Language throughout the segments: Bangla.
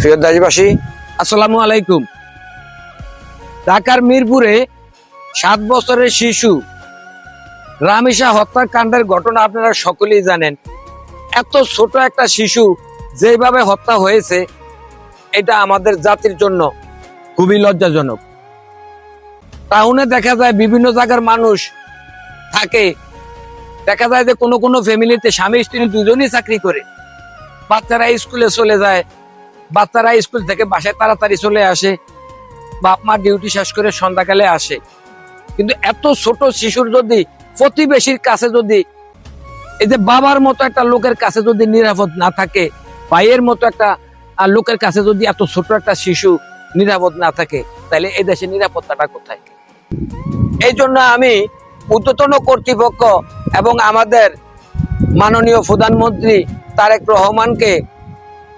প্রিয় দেশবাসী, আসসালামু আলাইকুম। ঢাকার মিরপুরে 7 বছরের শিশু রামিসা হত্যাকাণ্ডের ঘটনা আপনারা সকলেই জানেন। এত ছোট একটা শিশু যেভাবে হত্যা হয়েছে, এটা আমাদের জাতির জন্য খুবই লজ্জাজনক। টাউনে দেখা যায় বিভিন্ন জায়গার মানুষ থাকে, দেখা যায় যে কোনো কোনো ফ্যামিলিতে স্বামী স্ত্রী দুজনই চাকরি করে, বাচ্চারা স্কুলে চলে যায়, বাচ্চারা স্কুল থেকে বাসায় তাড়াতাড়ি চলে আসে, বাপ মা ডিউটি শেষ করে সন্ধ্যাকালে আসে। কিন্তু এত ছোট শিশুর যদি প্রতিবেশীর কাছে যদি এই যে বাবার মতো একটা লোকের কাছে যদি নিরাপদ না থাকে, ভাইয়ের মতো একটা লোকের কাছে যদি এত ছোট একটা শিশু নিরাপদ না থাকে, তাহলে এই দেশে নিরাপত্তাটা কোথায়? এই জন্য আমি ঊর্ধ্বতন কর্তৃপক্ষ এবং আমাদের মাননীয় প্রধানমন্ত্রী তারেক রহমানকে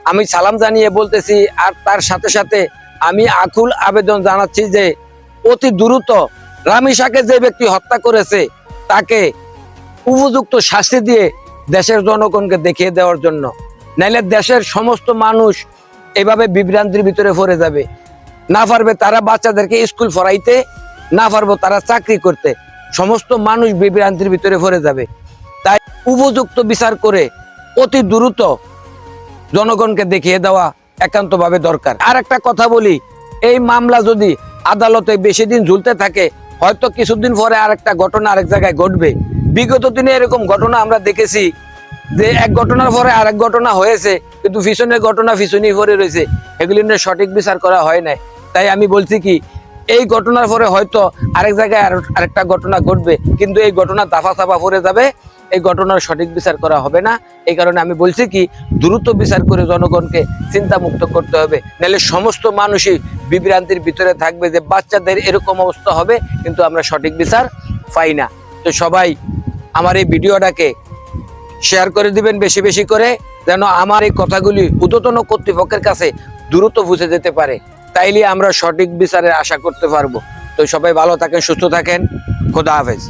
আমি সালাম জানিয়ে বলতেছি, আর তার সাথে সাথে আমি আকুল আবেদন জানাচ্ছি যে অতি দ্রুত রামিসাকে যে ব্যক্তি হত্যা করেছে তাকে উপযুক্ত শাস্তি দিয়ে দেশের জনগণকে দেখিয়ে দেওয়ার জন্য। নাইলে দেশের সমস্ত মানুষ এভাবে বিভ্রান্তির ভিতরে পড়ে যাবে। না পারবে তারা বাচ্চাদেরকে স্কুল পড়াইতে, না পারবো তারা চাকরি করতে, সমস্ত মানুষ বিভ্রান্তির ভিতরে পড়ে যাবে। তাই উপযুক্ত বিচার করে অতি দ্রুত জনগণকে দেখিয়ে দেওয়া একান্তভাবে দরকার। আর একটা কথা বলি, এই মামলা যদি আদালতে বেশি দিন ঝুলতে থাকে, হয়তো কিছুদিন পরে আরেকটা ঘটনা আরেক জায়গায় ঘটবে। বিগত দিনে এরকম ঘটনা আমরা দেখেছি যে এক ঘটনার পরে আরেক ঘটনা হয়েছে, কিন্তু পিছনের ঘটনা পিছনেই পড়ে রয়েছে, এগুলি নিয়ে সঠিক বিচার করা হয় নাই। তাই আমি বলছি কি, এই ঘটনার পরে হয়তো আরেক জায়গায় আরেকটা ঘটনা ঘটবে, কিন্তু এই ঘটনা দাফা চাপা পড়ে যাবে, এই ঘটনার সঠিক বিচার করা হবে না। এই কারণে আমি বলছি কি, দ্রুত বিচার করে জনগণকে চিন্তা মুক্ত করতে হবে, নাহলে সমস্ত মানুষই বিভ্রান্তির ভিতরে থাকবে যে বাচ্চাদের এরকম অবস্থা হবে, কিন্তু আমরা সঠিক বিচার পাই না। তো সবাই আমার এই ভিডিওটাকে শেয়ার করে দিবেন বেশি বেশি করে, যেন আমার এই কথাগুলি ঊর্ধ্বতন কর্তৃপক্ষের কাছে দ্রুত পৌঁছে যেতে পারে, তাইলে আমরা সঠিক বিচারের আশা করতে পারবো। তো সবাই ভালো থাকেন, সুস্থ থাকেন, খোদা হাফেজ।